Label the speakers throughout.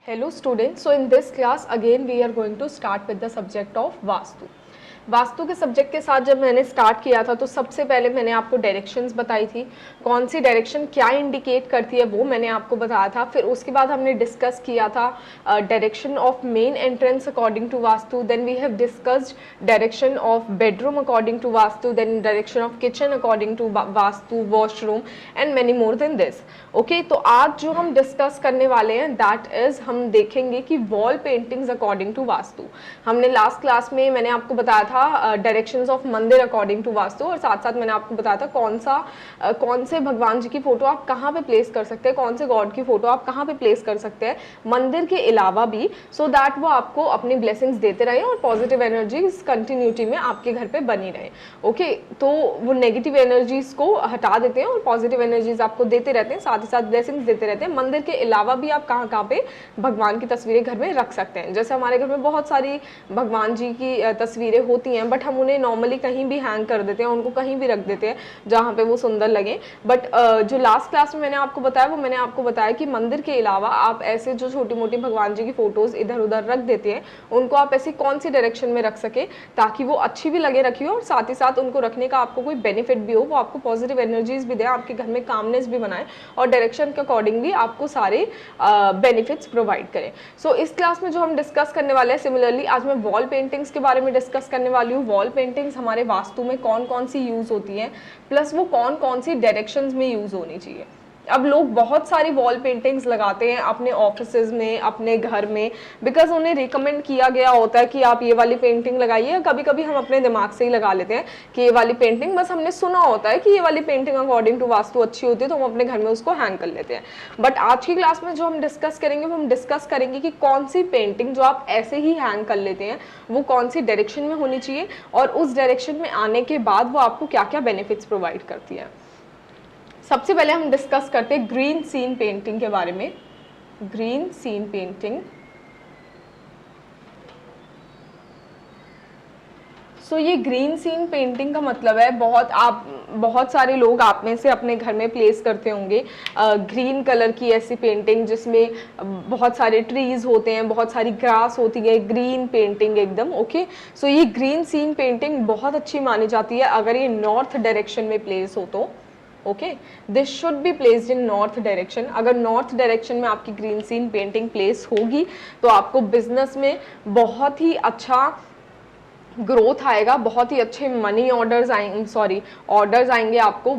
Speaker 1: Hello students, so in this class again we are going to start with the subject of vastu. Vastu के subject के साथ जब मैंने start किया था तो सबसे पहले मैंने आपको डायरेक्शंस बताई थी, कौन सी डायरेक्शन क्या इंडिकेट करती है वो मैंने आपको बताया था। फिर उसके बाद हमने डिस्कस किया था direction of main entrance according to Vastu, then we have discussed direction of bedroom according to Vastu, then direction of kitchen according to Vastu, washroom and many more than this. Okay, तो आज जो हम डिस्कस करने वाले हैं दैट इज हम देखेंगे कि wall paintings according to Vastu. हमने लास्ट क्लास में मैंने आपको बताया था directions of mandir according to Vastu, और साथ साथ मैंने आपको बताया था कौन से भगवान जी की फोटो आप कहाँ पे प्लेस कर सकते हैं, कौन से गॉड की फोटो आप कहाँ पे प्लेस कर सकते हैं मंदिर के अलावा भी, सो दैट वो आपको अपनी ब्लेसिंग्स देते रहे और पॉजिटिव एनर्जीज कंटिन्यूटी में आपके घर पे बनी रहे। ओके, तो वो नेगेटिव एनर्जीज को हटा देते हैं और पॉजिटिव एनर्जीज आपको देते रहते हैं, साथ ही साथ ब्लेसिंग्स देते रहते हैं। मंदिर के अलावा भी आप कहाँ पे भगवान की तस्वीरें घर में रख सकते हैं। जैसे हमारे घर में बहुत सारी भगवान जी की तस्वीरें होती हैं, बट हम उन्हें नॉर्मली कहीं भी हैंग कर देते हैं, उनको कहीं भी रख देते हैं जहाँ पे वो सुंदर लगे। बट जो लास्ट क्लास में मैंने आपको बताया वो मैंने आपको बताया कि मंदिर के अलावा आप ऐसे जो छोटी मोटी भगवान जी की फोटोज इधर उधर रख देते हैं, उनको आप ऐसी कौन सी डायरेक्शन में रख सके ताकि वो अच्छी भी लगे रखी हो और साथ ही साथ उनको रखने का आपको कोई बेनिफिट भी हो, वो आपको पॉजिटिव एनर्जीज भी दे, आपके घर में कामनेस भी बनाए और डायरेक्शन के अकॉर्डिंगली आपको सारे बेनिफिट्स प्रोवाइड करें। सो इस क्लास में जो हम डिस्कस करने वाले हैं, सिमिलरली आज मैं वॉल पेंटिंग्स के बारे में डिस्कस करने वाली हूँ। वॉल पेंटिंग्स हमारे वास्तु में कौन कौन सी यूज होती हैं, प्लस वो कौन कौन सी डायरेक्शंस में यूज होनी चाहिए। अब लोग बहुत सारी वॉल पेंटिंग्स लगाते हैं अपने ऑफिसेज में, अपने घर में, बिकॉज उन्हें रिकमेंड किया गया होता है कि आप ये वाली पेंटिंग लगाइए। कभी कभी हम अपने दिमाग से ही लगा लेते हैं कि ये वाली पेंटिंग, बस हमने सुना होता है कि ये वाली पेंटिंग अकॉर्डिंग टू वास्तु अच्छी होती है तो हम अपने घर में उसको हैंग कर लेते हैं। बट आज की क्लास में जो हम डिस्कस करेंगे वो हम डिस्कस करेंगे कि कौन सी पेंटिंग जो आप ऐसे ही हैंग कर लेते हैं वो कौन सी डायरेक्शन में होनी चाहिए और उस डायरेक्शन में आने के बाद वो आपको क्या क्या बेनिफिट्स प्रोवाइड करती है। सबसे पहले हम डिस्कस करते हैं ग्रीन सीन पेंटिंग के बारे में। ग्रीन सीन पेंटिंग, सो ये ग्रीन सीन पेंटिंग का मतलब है बहुत सारे लोग आप में से अपने घर में प्लेस करते होंगे ग्रीन कलर की ऐसी पेंटिंग जिसमें बहुत सारे ट्रीज होते हैं, बहुत सारी ग्रास होती है, ग्रीन पेंटिंग एकदम। ओके, सो ये ग्रीन सीन पेंटिंग बहुत अच्छी मानी जाती है अगर ये नॉर्थ डायरेक्शन में प्लेस हो तो। Okay, this should be placed in north direction. अगर नॉर्थ डायरेक्शन में आपकी ग्रीन सीन पेंटिंग प्लेस होगी तो आपको बिजनेस में बहुत ही अच्छा ग्रोथ आएगा, बहुत ही अच्छे मनी ऑर्डर्स आएंगे आपको,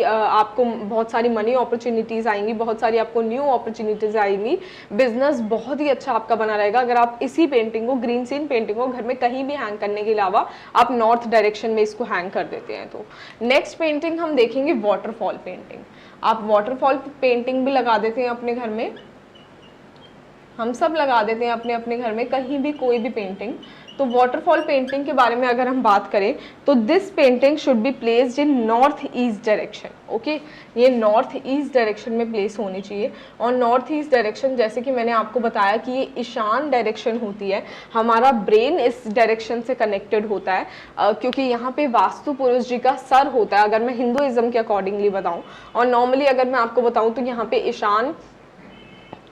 Speaker 1: आपको बहुत सारी मनी अपॉर्चुनिटीज आएंगी, बहुत सारी आपको न्यू अपॉर्चुनिटीज आएंगी, बिजनेस बहुत ही अच्छा आपका बना रहेगा अगर आप इसी पेंटिंग को, ग्रीन सीन पेंटिंग को घर में कहीं भी हैंग करने के अलावा आप नॉर्थ डायरेक्शन में इसको हैंग कर देते हैं। तो नेक्स्ट पेंटिंग हम देखेंगे वाटरफॉल पेंटिंग। आप वाटरफॉल पेंटिंग भी लगा देते हैं अपने घर में, हम सब लगा देते हैं अपने अपने घर में कहीं भी कोई भी पेंटिंग। तो वाटरफॉल पेंटिंग के बारे में अगर हम बात करें तो this painting should be placed in north east direction. Okay, ये नॉर्थ ईस्ट डायरेक्शन में प्लेस होनी चाहिए। और नॉर्थ ईस्ट डायरेक्शन जैसे कि मैंने आपको बताया कि ये ईशान डायरेक्शन होती है, हमारा ब्रेन इस डायरेक्शन से कनेक्टेड होता है क्योंकि यहाँ पे वास्तु पुरुष जी का सर होता है अगर मैं हिंदुइज्म के अकॉर्डिंगली बताऊँ। और नॉर्मली अगर मैं आपको बताऊँ तो यहाँ पे ईशान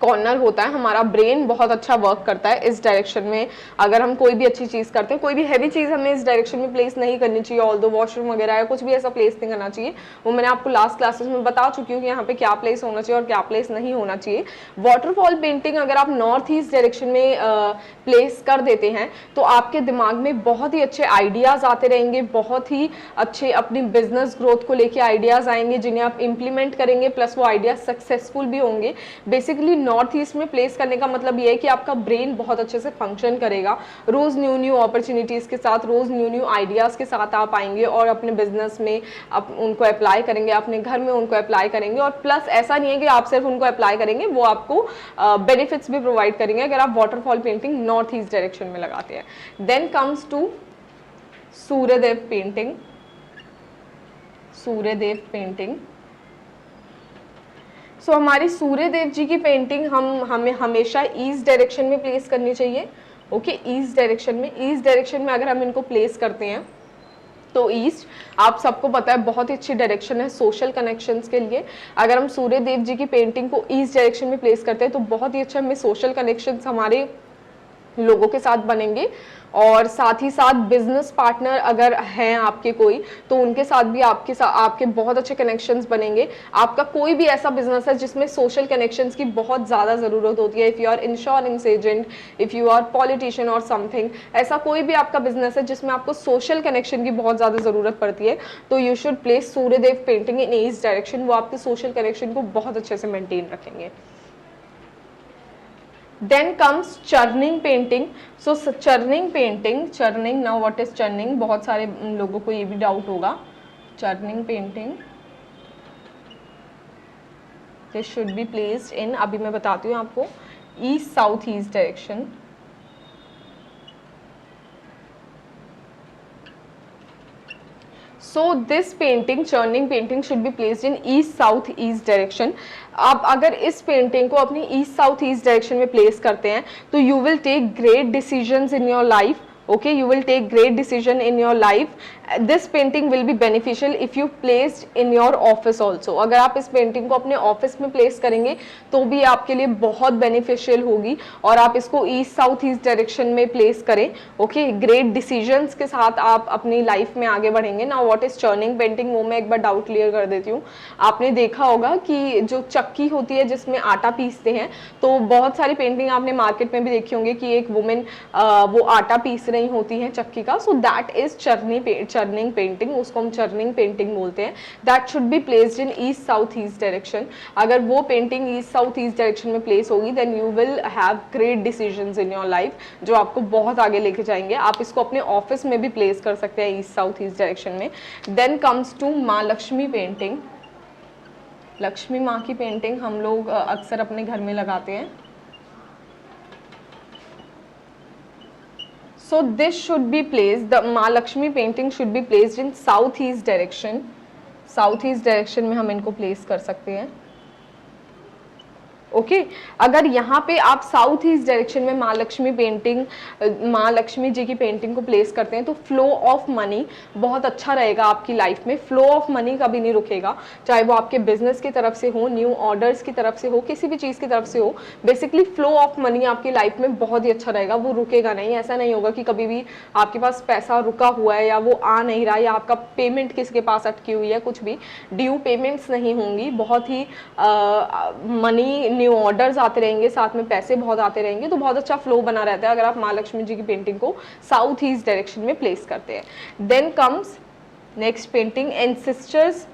Speaker 1: कॉर्नर होता है, हमारा ब्रेन बहुत अच्छा वर्क करता है इस डायरेक्शन में। अगर हम कोई भी अच्छी चीज़ करते हैं, कोई भी हैवी चीज़ हमें इस डायरेक्शन में प्लेस नहीं करनी चाहिए, ऑल दो वॉशरूम वगैरह या कुछ भी ऐसा प्लेस नहीं करना चाहिए। वो मैंने आपको लास्ट क्लासेस में बता चुकी हूँ कि यहाँ पे क्या प्लेस होना चाहिए और क्या प्लेस नहीं होना चाहिए। वाटरफॉल पेंटिंग अगर आप नॉर्थ ईस्ट डायरेक्शन में प्लेस कर देते हैं तो आपके दिमाग में बहुत ही अच्छे आइडियाज़ आते रहेंगे, बहुत ही अच्छे अपनी बिजनेस ग्रोथ को लेके आइडियाज़ आएंगे जिन्हें आप इम्प्लीमेंट करेंगे, प्लस वो आइडियाज सक्सेसफुल भी होंगे। बेसिकली नॉर्थ ईस्ट में प्लेस करने का मतलब ये है कि आपका ब्रेन बहुत अच्छे से फंक्शन करेगा, रोज न्यू न्यू अपॉर्चुनिटीज के साथ, रोज न्यू न्यू आइडियाज के साथ आप आएंगे और अपने बिजनेस में उनको अप्लाई करेंगे, अपने घर में उनको अप्लाई करेंगे। और प्लस ऐसा नहीं है कि आप सिर्फ उनको अप्लाई करेंगे, वो आपको बेनिफिट्स भी प्रोवाइड करेंगे अगर आप waterfall painting north east direction में लगाते हैं। Then comes to Suryadev painting. Suryadev painting, so हमारी सूर्यदेव जी की पेंटिंग हमें हमेशा ईस्ट डायरेक्शन में प्लेस करनी चाहिए। ओके, ईस्ट डायरेक्शन में अगर हम इनको प्लेस करते हैं तो ईस्ट आप सबको पता है बहुत ही अच्छी डायरेक्शन है सोशल कनेक्शंस के लिए। अगर हम सूर्य देव जी की पेंटिंग को ईस्ट डायरेक्शन में प्लेस करते हैं तो बहुत ही अच्छा हमें सोशल कनेक्शंस हमारे लोगों के साथ बनेंगे, और साथ ही साथ बिजनेस पार्टनर अगर हैं आपके कोई तो उनके साथ भी आपके बहुत अच्छे कनेक्शंस बनेंगे। आपका कोई भी ऐसा बिजनेस है जिसमें सोशल कनेक्शंस की बहुत ज़्यादा ज़रूरत होती है, if you are insurance agent, if you are politician और समथिंग, ऐसा कोई भी आपका बिजनेस है जिसमें आपको सोशल कनेक्शन की बहुत ज़्यादा ज़रूरत पड़ती है, तो you should place Suryadev painting in east direction. वो आपके सोशल कनेक्शन को बहुत अच्छे से मेंटेन रखेंगे। Then comes churning painting. So churning painting, churning, now what is churning? बहुत सारे लोगों को ये भी डाउट होगा। Churning painting, this should be placed in, अभी मैं बताती हूँ आपको, east south east direction. So this painting, churning painting should be placed in east south east direction. आप अगर इस पेंटिंग को अपनी ईस्ट साउथ ईस्ट डायरेक्शन में प्लेस करते हैं तो you will take great decisions in your life. okay, you will take great decision in your life. This painting will be beneficial if you placed in your office also. अगर आप इस painting को अपने office में place करेंगे तो भी आपके लिए बहुत बेनिफिशियल होगी, और आप इसको ईस्ट साउथ ईस्ट डायरेक्शन में प्लेस करें। ओके, ग्रेट डिसीजंस के साथ आप अपनी लाइफ में आगे बढ़ेंगे। Now what is churning painting, वो मैं एक बार डाउट क्लियर कर देती हूँ। आपने देखा होगा कि जो चक्की होती है जिसमें आटा पीसते हैं, तो बहुत सारी पेंटिंग आपने मार्केट में भी देखी होंगी कि एक वुमेन वो आटा पीस रही होती है चक्की का। So that is churning painting, उसको हम चर्निंग पेंटिंग बोलते हैं। That should be placed in east south east direction. अगर वो painting east south east direction में प्लेस होगी then you will have great decisions in your life जो आपको बहुत आगे लेके जाएंगे। आप इसको अपने ऑफिस में भी प्लेस कर सकते हैं ईस्ट साउथ ईस्ट डायरेक्शन में। देन कम्स टू माँ लक्ष्मी पेंटिंग। लक्ष्मी माँ की पेंटिंग हम लोग अक्सर अपने घर में लगाते हैं। So this should be placed, the Mahalakshmi painting should be placed in south east direction. South east direction में हम इनको place कर सकते हैं। ओके अगर यहाँ पे आप साउथ ईस्ट डायरेक्शन में माँ लक्ष्मी जी की पेंटिंग को प्लेस करते हैं तो फ्लो ऑफ मनी बहुत अच्छा रहेगा आपकी लाइफ में। फ्लो ऑफ मनी कभी नहीं रुकेगा, चाहे वो आपके बिजनेस की तरफ से हो, न्यू ऑर्डर्स की तरफ से हो, किसी भी चीज़ की तरफ से हो। बेसिकली फ्लो ऑफ मनी आपकी लाइफ में बहुत ही अच्छा रहेगा, वो रुकेगा नहीं। ऐसा नहीं होगा कि कभी भी आपके पास पैसा रुका हुआ है या वो आ नहीं रहा, या आपका पेमेंट किसी के पास अटकी हुई है, कुछ भी ड्यू पेमेंट्स नहीं होंगी। बहुत ही मनी, न्यू ऑर्डर्स आते रहेंगे, साथ में पैसे बहुत आते रहेंगे, तो बहुत अच्छा फ्लो बना रहता है अगर आप माँ लक्ष्मी जी की पेंटिंग को साउथ ईस्ट डायरेक्शन में प्लेस करते हैं। Then comes next painting ancestors.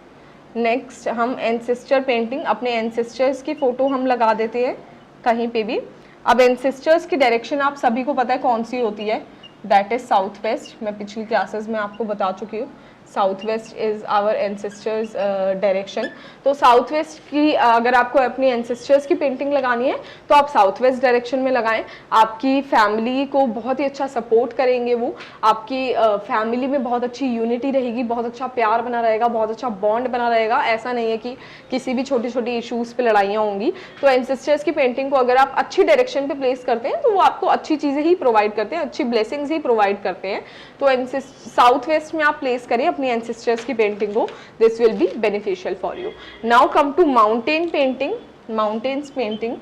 Speaker 1: Next हम एंसेस्टर पेंटिंग, अपने एंसेस्टर्स की फोटो हम लगा देते हैं कहीं पे भी। अब एंसेस्टर्स की डायरेक्शन आप सभी को पता है कौन सी होती है, दैट इज साउथ वेस्ट। मैं पिछली क्लासेस में आपको बता चुकी हूँ, south west is our ancestors direction. तो साउथ वेस्ट की अगर आपको अपनी एंसेस्टर्स की पेंटिंग लगानी है तो आप साउथ वेस्ट डायरेक्शन में लगाएं। आपकी फैमिली को बहुत ही अच्छा सपोर्ट करेंगे वो, आपकी फैमिली में बहुत अच्छी यूनिटी रहेगी, बहुत अच्छा प्यार बना रहेगा, बहुत अच्छा बॉन्ड बना रहेगा। ऐसा नहीं है कि किसी भी छोटी छोटी इशूज़ पे लड़ाइयाँ होंगी। तो एंसेस्टर्स की पेंटिंग को अगर आप अच्छी डायरेक्शन पे प्लेस करते हैं तो वो आपको अच्छी चीज़ें ही प्रोवाइड करते हैं, अच्छी ब्लेसिंग्स ही प्रोवाइड करते हैं। तो साउथ वेस्ट में आप प्लेस करें अपनी एंसेस्टर्स की पेंटिंग को, this will be beneficial for you. Now come to mountain painting. Mountains painting,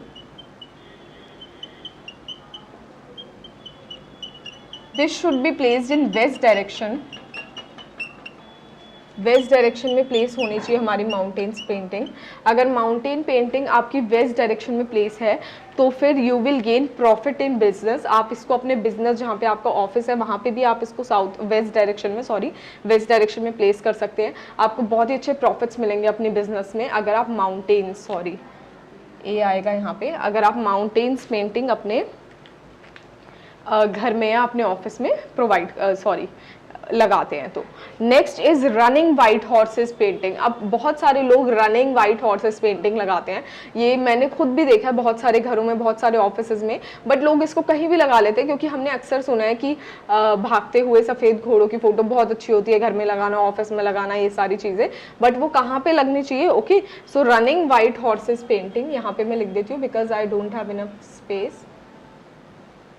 Speaker 1: this should be placed in west direction. West direction में प्लेस होनी चाहिए हमारी माउंटेन्स पेंटिंग। अगर माउंटेन पेंटिंग आपकी वेस्ट डायरेक्शन में place है तो फिर you will gain profit in business. आप इसको अपने बिजनेस जहाँ पे आपका ऑफिस है वहाँ पे भी आप इसको वेस्ट डायरेक्शन में प्लेस कर सकते हैं। आपको बहुत ही अच्छे प्रॉफिट्स मिलेंगे अपने बिजनेस में अगर आप आएगा यहाँ पे, अगर आप माउंटेन्स पेंटिंग अपने घर में या अपने ऑफिस में लगाते हैं तो। Next is running white horses painting. अब बहुत सारे लोग रनिंग वाइट हॉर्सेस पेंटिंग लगाते हैं, ये मैंने खुद भी देखा है बहुत सारे घरों में, बहुत सारे ऑफिसेज में, बट लोग इसको कहीं भी लगा लेते हैं क्योंकि हमने अक्सर सुना है कि भागते हुए सफ़ेद घोड़ों की फोटो बहुत अच्छी होती है घर में लगाना, ऑफिस में लगाना, ये सारी चीज़ें, बट वो कहाँ पे लगनी चाहिए। ओके, सो रनिंग वाइट हॉर्सेस पेंटिंग यहाँ पे मैं लिख देती हूँ because I don't have enough space.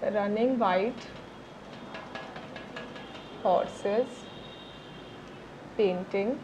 Speaker 1: Running white horses painting.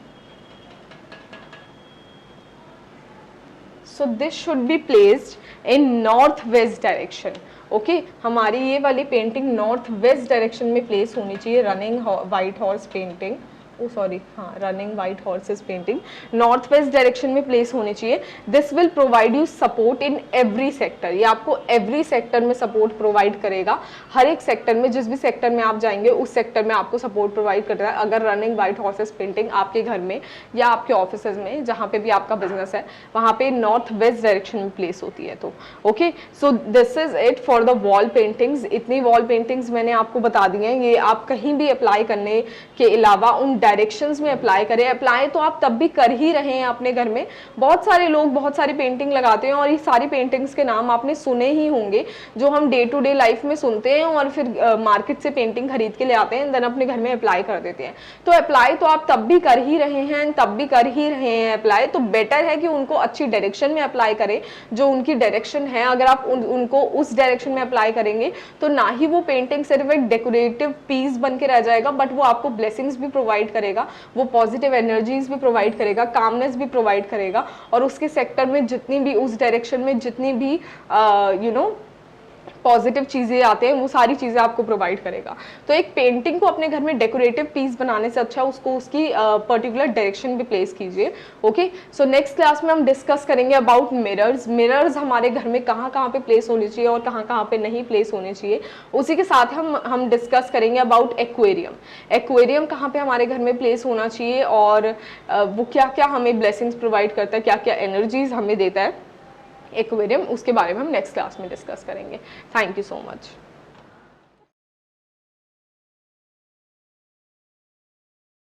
Speaker 1: So this should be placed in northwest direction. Okay हमारी ये वाली पेंटिंग नॉर्थ वेस्ट डायरेक्शन में प्लेस होनी चाहिए. रनिंग वाइट हॉर्स पेंटिंग, ओ सॉरी हाँ, running white horses painting north west direction में place होनी चाहिए. This will provide you support in every sector. ये आपको एवरी सेक्टर में सपोर्ट प्रोवाइड करेगा. हर एक सेक्टर में, जिस भी सेक्टर में आप जाएंगे उस सेक्टर में आपको सपोर्ट प्रोवाइड करता है. अगर रनिंग वाइट हॉर्सेस पेंटिंग आपके घर में या आपके ऑफिस में, जहाँ पे भी आपका बिजनेस है, वहाँ पे नॉर्थ वेस्ट डायरेक्शन में प्लेस होती है. तो okay, so this is it for the wall paintings. इतनी वॉल पेंटिंग्स मैंने आपको बता दी हैं. ये आप कहीं भी अप्लाई करने के अलावा उन डायरेक्शंस में अप्लाई करें. अप्लाई तो आप तब भी कर ही रहे हैं अपने घर में. बहुत सारे लोग बहुत सारी पेंटिंग लगाते हैं और ये सारी पेंटिंग्स के नाम आपने सुने ही होंगे, जो हम डे टू डे लाइफ में सुनते हैं और फिर मार्केट से पेंटिंग खरीद के ले आते हैं, देन अपने घर में अप्लाई कर देते हैं. तो अप्लाई तो आप तब भी कर ही रहे हैं, तब भी कर ही रहे हैं अप्लाई. तो बेटर है कि उनको अच्छी डायरेक्शन में अप्लाई करें, जो उनकी डायरेक्शन है. अगर आप उनको उस डायरेक्शन में अप्लाई करेंगे तो ना ही वो पेंटिंग सिर्फ एक डेकोरेटिव पीस बन के रह जाएगा, बट वो आपको ब्लेसिंग्स भी प्रोवाइड करेगा, वो पॉजिटिव एनर्जीज भी प्रोवाइड करेगा, कामनेस भी प्रोवाइड करेगा. और उसके सेक्टर में जितनी भी, उस डायरेक्शन में जितनी भी पॉजिटिव चीज़ें आते हैं, वो सारी चीज़ें आपको प्रोवाइड करेगा. तो एक पेंटिंग को अपने घर में डेकोरेटिव पीस बनाने से अच्छा उसको उसकी पर्टिकुलर डायरेक्शन में प्लेस कीजिए. ओके, सो नेक्स्ट क्लास में हम डिस्कस करेंगे अबाउट मिरर्स. मिरर्स हमारे घर में कहाँ कहाँ पे प्लेस होनी चाहिए और कहाँ कहाँ पे नहीं प्लेस होने चाहिए. उसी के साथ हम डिस्कस करेंगे अबाउट एक्वेरियम. एक्वेरियम कहाँ पे हमारे घर में प्लेस होना चाहिए और वो क्या क्या हमें ब्लेसिंग्स प्रोवाइड करता है, क्या क्या एनर्जीज हमें देता है एक्वेरियम. उसके बारे में हम नेक्स्ट क्लास में डिस्कस करेंगे. Thank you so much.